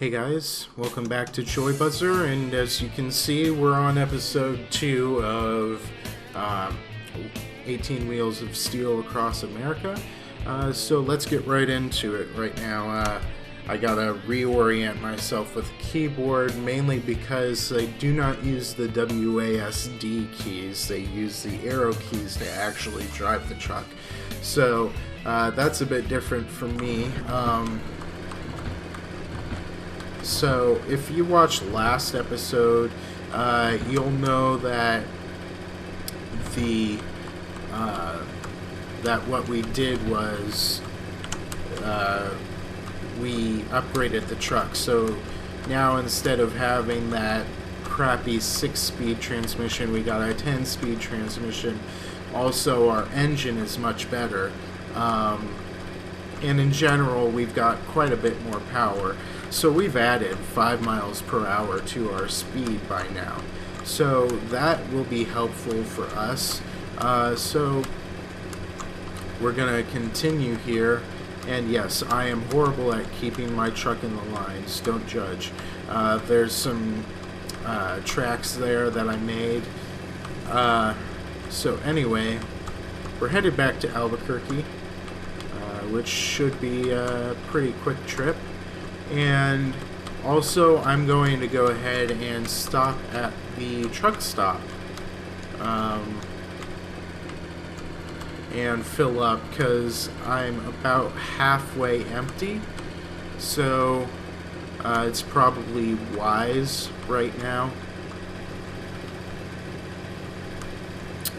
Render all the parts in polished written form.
Hey guys, welcome back to Joy Buzzer, and as you can see, we're on episode 2 of 18 Wheels of Steel Across America. So let's get right into it right now. I gotta reorient myself with the keyboard, mainly because they do not use the WASD keys, they use the arrow keys to actually drive the truck. So that's a bit different for me. So if you watched last episode, you'll know that that what we did was we upgraded the truck. So now instead of having that crappy 6-speed transmission, we got a 10-speed transmission. Also, our engine is much better, and in general, we've got quite a bit more power. So we've added 5 miles per hour to our speed by now. So that will be helpful for us. So we're going to continue here. And yes, I am horrible at keeping my truck in the lines. Don't judge. There's some tracks there that I made. So anyway, we're headed back to Albuquerque, which should be a pretty quick trip. And also, I'm going to go ahead and stop at the truck stop and fill up, because I'm about halfway empty. So it's probably wise right now.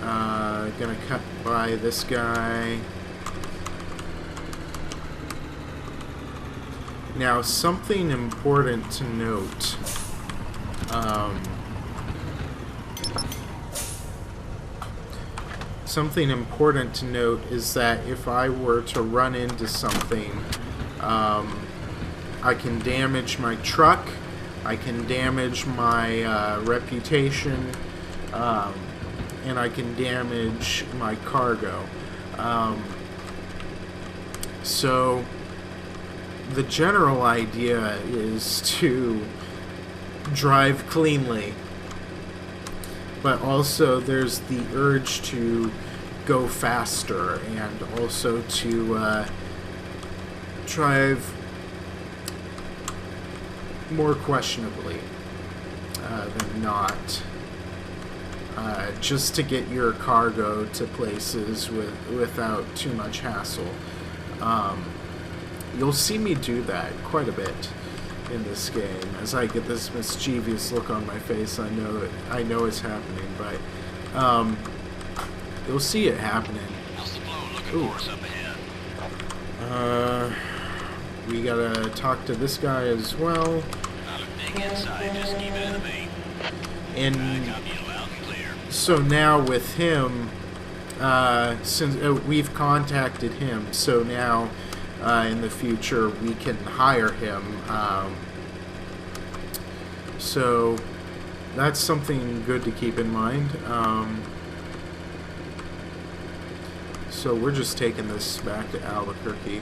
Gonna cut by this guy. Now, something important to note. Something important to note is that if I were to run into something, I can damage my truck, I can damage my reputation, and I can damage my cargo. So the general idea is to drive cleanly, but also there's the urge to go faster and also to drive more questionably than not, just to get your cargo to places without too much hassle. You'll see me do that quite a bit in this game. As I get this mischievous look on my face, I know it's happening, but you'll see it happening. Ooh. We gotta talk to this guy as well. And so now with him, since we've contacted him, so now in the future we can hire him. So that's something good to keep in mind. So we're just taking this back to Albuquerque.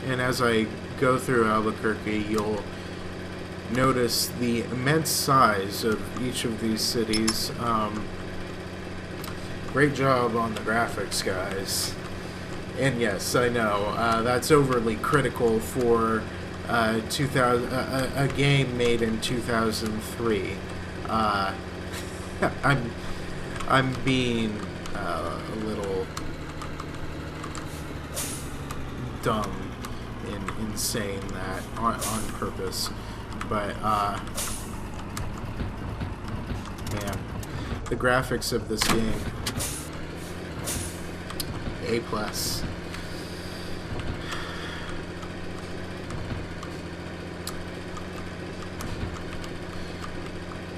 And as I go through Albuquerque, you'll notice the immense size of each of these cities. Great job on the graphics, guys. And yes, I know that's overly critical for 2000 a game made in 2003. I'm being a little dumb in saying that on purpose. But, man, the graphics of this game, A+.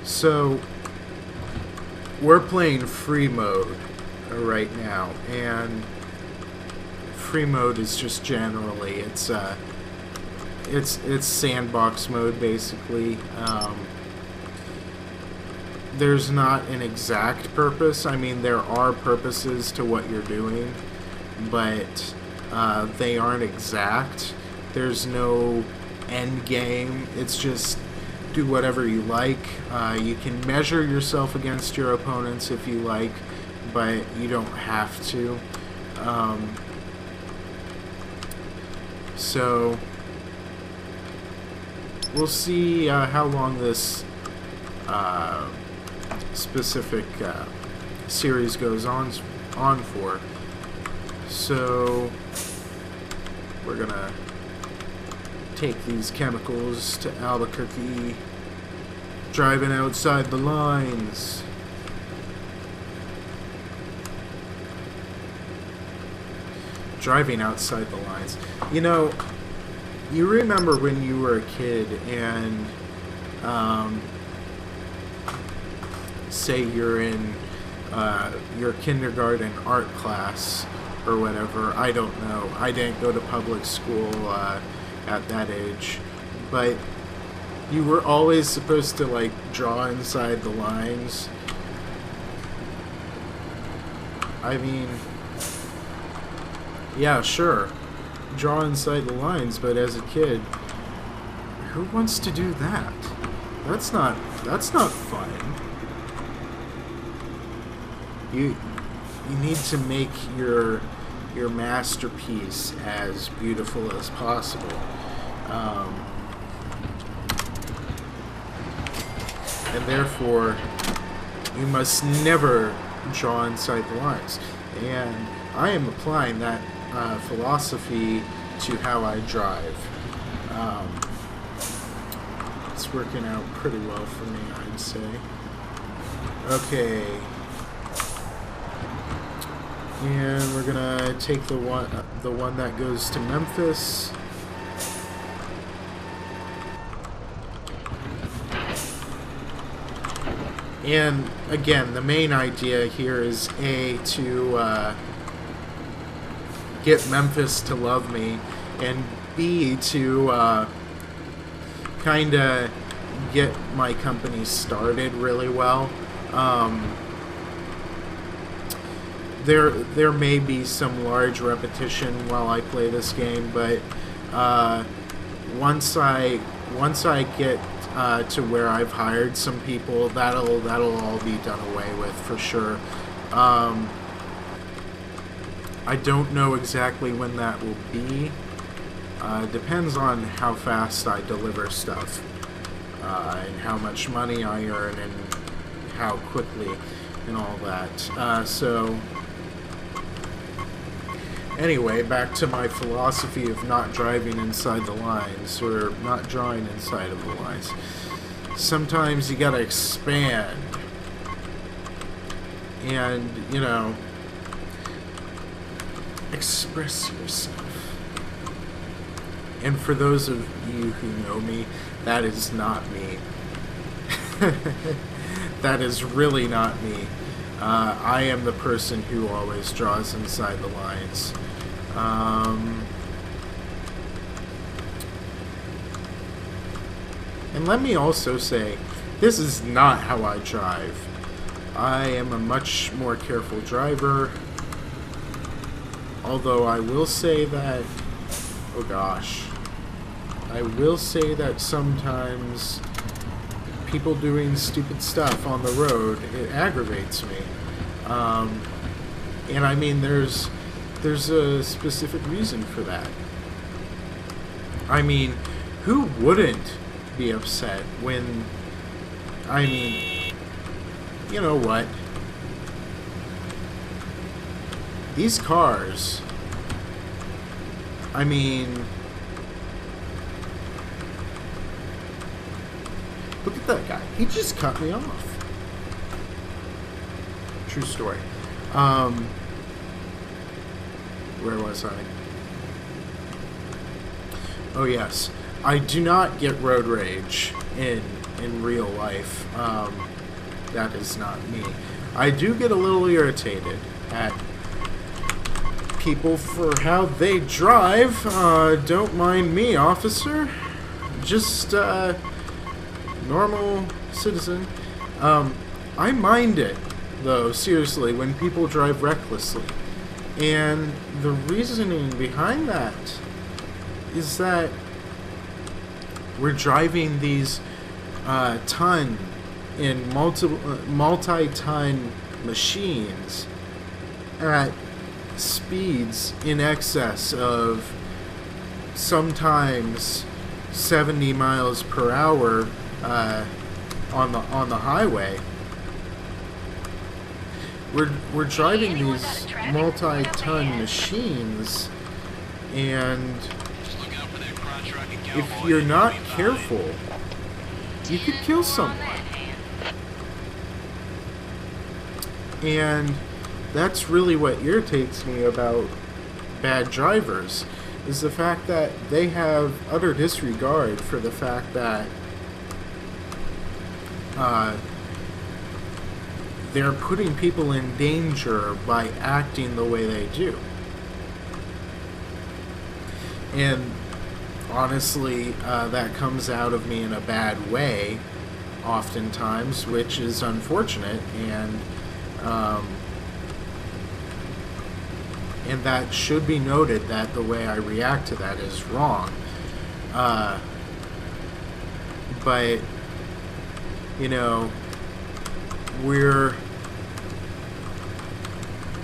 So, we're playing free mode right now, and free mode is just generally, it's sandbox mode, basically. there's not an exact purpose. I mean, there are purposes to what you're doing, but they aren't exact. There's no end game. It's just do whatever you like. You can measure yourself against your opponents if you like, but you don't have to. So we'll see how long this specific series goes on for. So we're gonna take these chemicals to Albuquerque, driving outside the lines. Driving outside the lines. You know, you remember when you were a kid and say you're in your kindergarten art class or whatever. I don't know. I didn't go to public school at that age. But you were always supposed to, like, draw inside the lines. I mean, yeah, sure. Draw inside the lines, but as a kid, who wants to do that? That's not fun. You need to make your masterpiece as beautiful as possible. And therefore, you must never draw inside the lines. And I am applying that philosophy to how I drive. It's working out pretty well for me, I'd say. Okay. And we're gonna take the one that goes to Memphis. And again, the main idea here is to get Memphis to love me, and B, to kind of get my company started really well. There may be some large repetition while I play this game, but once I get to where I've hired some people, that'll all be done away with for sure. I don't know exactly when that will be. Depends on how fast I deliver stuff, and how much money I earn, and how quickly, and all that. So, anyway, back to my philosophy of not driving inside the lines, or not drawing inside of the lines. Sometimes you gotta expand. And, you know, express yourself. And for those of you who know me, that is not me. That is really not me. I am the person who always draws inside the lines. And let me also say, this is not how I drive. I am a much more careful driver. Although I will say that, oh gosh, I will say that sometimes people doing stupid stuff on the road, it aggravates me. And I mean, there's a specific reason for that. I mean, who wouldn't be upset when, I mean, you know what? These cars, I mean, look at that guy. He just cut me off. True story. Where was I? Oh yes, I do not get road rage in real life. That is not me. I do get a little irritated at people for how they drive. Don't mind me, officer. Just normal citizen. I mind it, though, seriously, when people drive recklessly. And the reasoning behind that is that we're driving these multi-ton machines at speeds in excess of sometimes 70 miles per hour on the highway. We're driving these multi-ton machines, and if you're not careful, you could kill someone. And that's really what irritates me about bad drivers, is the fact that they have utter disregard for the fact that they're putting people in danger by acting the way they do. And honestly, that comes out of me in a bad way oftentimes, which is unfortunate, and that should be noted, that the way I react to that is wrong. But, you know, we're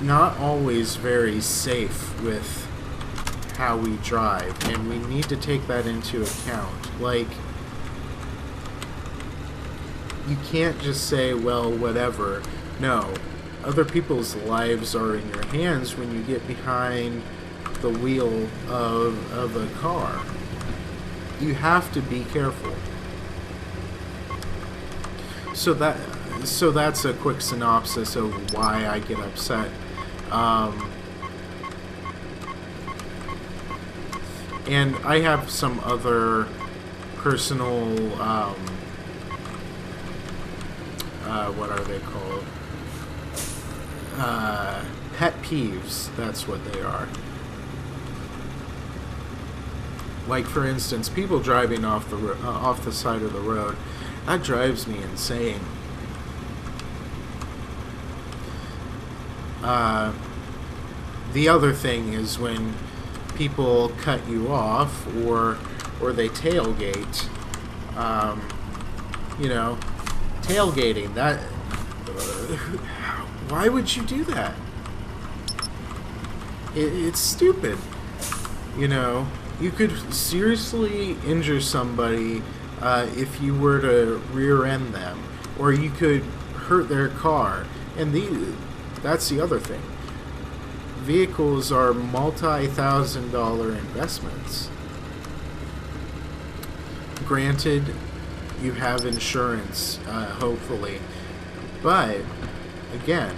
not always very safe with how we drive, and we need to take that into account. Like, you can't just say, well, whatever. No. Other people's lives are in your hands when you get behind the wheel of a car. You have to be careful. So that's a quick synopsis of why I get upset. And I have some other personal, what are they called? Pet peeves, that's what they are. Like, for instance, people driving off the side of the road. That drives me insane. The other thing is when people cut you off, or they tailgate. You know, tailgating, that... why would you do that? It's stupid. You know, you could seriously injure somebody if you were to rear end them, or you could hurt their car. And that's the other thing. Vehicles are multi-$1,000 investments. Granted, you have insurance, hopefully, but again,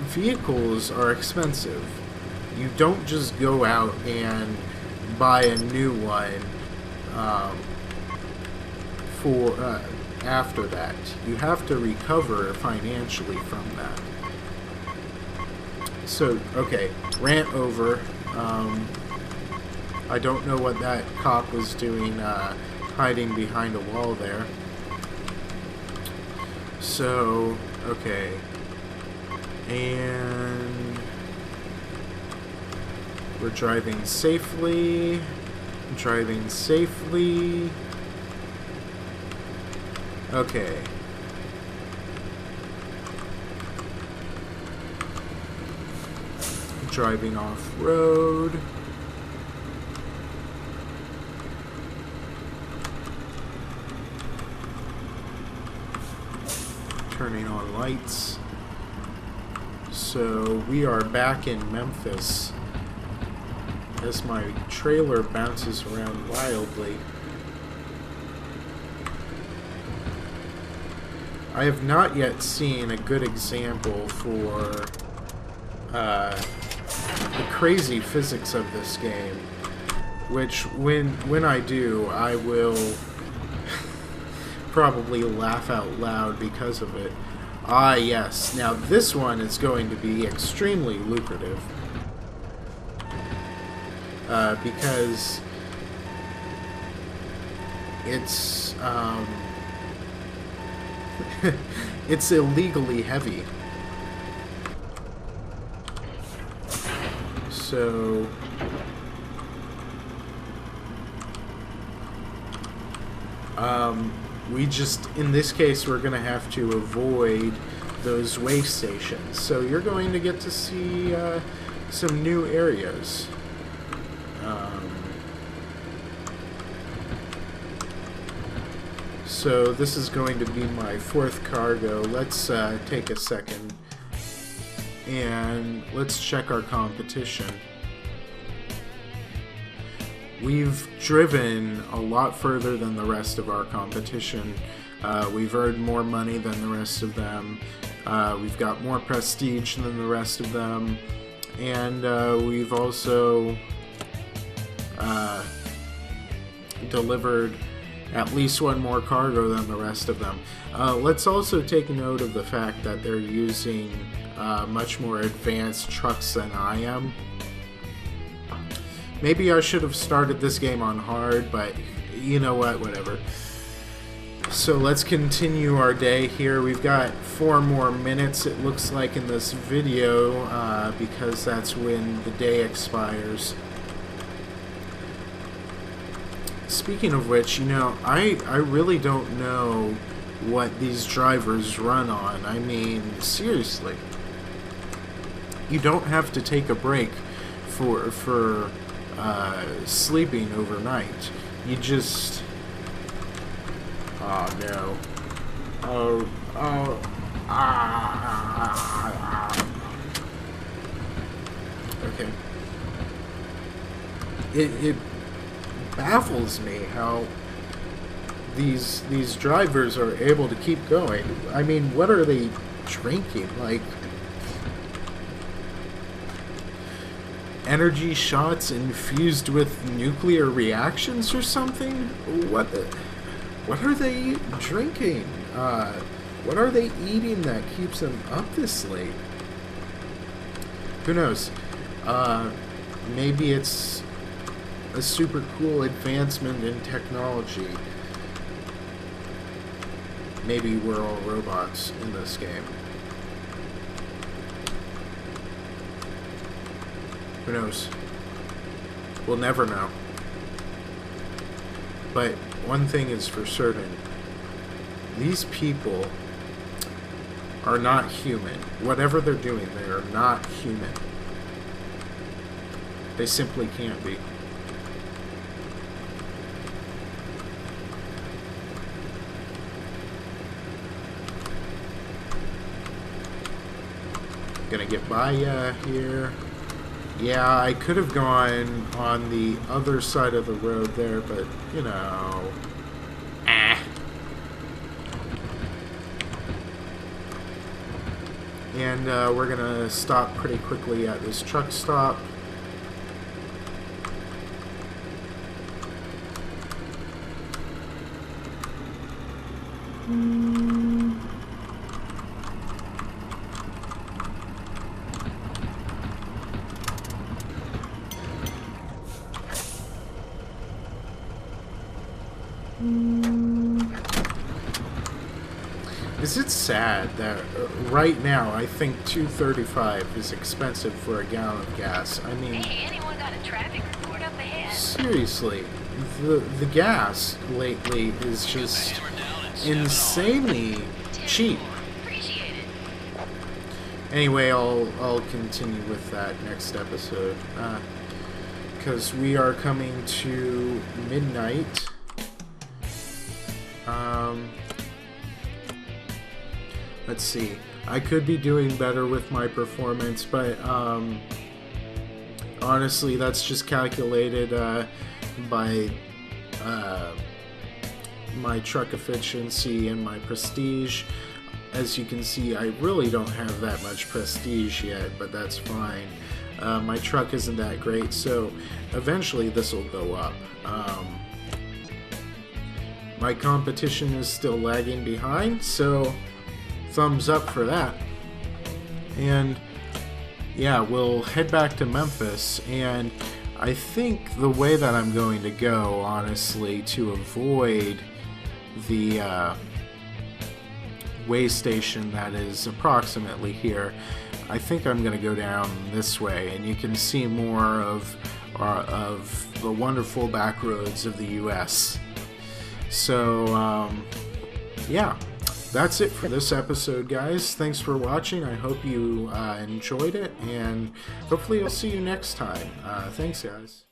vehicles are expensive. You don't just go out and buy a new one after that. You have to recover financially from that. So, okay, rant over. I don't know what that cop was doing hiding behind a wall there. So, okay. And we're driving safely. Driving safely. Okay. Driving off-road. Turning on lights. So we are back in Memphis as my trailer bounces around wildly. I have not yet seen a good example for the crazy physics of this game, which when I do, I will probably laugh out loud because of it. Ah, yes. Now this one is going to be extremely lucrative. Because it's, It's illegally heavy. So we just, in this case, we're going to have to avoid those way stations. So you're going to get to see some new areas. So this is going to be my 4th cargo. Let's take a second and let's check our competition. We've driven a lot further than the rest of our competition. We've earned more money than the rest of them. We've got more prestige than the rest of them. And we've also delivered at least one more cargo than the rest of them. Let's also take note of the fact that they're using much more advanced trucks than I am. Maybe I should have started this game on hard, but you know what, whatever. So let's continue our day here. We've got 4 more minutes, it looks like, in this video, because that's when the day expires. Speaking of which, you know, I really don't know what these drivers run on. I mean, seriously. You don't have to take a break for sleeping overnight. You just... Oh, no. Okay. It baffles me how these drivers are able to keep going. I mean, what are they drinking? Like, energy shots infused with nuclear reactions or something? What are they drinking? What are they eating that keeps them up this late? Who knows? Maybe it's a super cool advancement in technology. Maybe we're all robots in this game. Who knows? We'll never know. But one thing is for certain. These people are not human. Whatever they're doing, they are not human. They simply can't be. Gonna get by here. Yeah, I could have gone on the other side of the road there, but, you know... And we're gonna stop pretty quickly at this truck stop. Is it sad that right now I think $2.35 is expensive for a gallon of gas? I mean, hey, anyone got a traffic report up ahead? Seriously, the gas lately is just insanely cheap. Appreciate it. Anyway, I'll continue with that next episode, because we are coming to midnight. Let's see. I could be doing better with my performance, but honestly, that's just calculated by my truck efficiency and my prestige. As you can see, I really don't have that much prestige yet, but that's fine. My truck isn't that great, so eventually this will go up. My competition is still lagging behind, so thumbs up for that. And yeah, we'll head back to Memphis, and I think the way that I'm going to go, honestly, to avoid the way station that is approximately here, I think I'm going to go down this way, and you can see more of the wonderful back roads of the U.S. So, yeah, that's it for this episode, guys. Thanks for watching. I hope you enjoyed it, and hopefully I'll see you next time. Thanks, guys.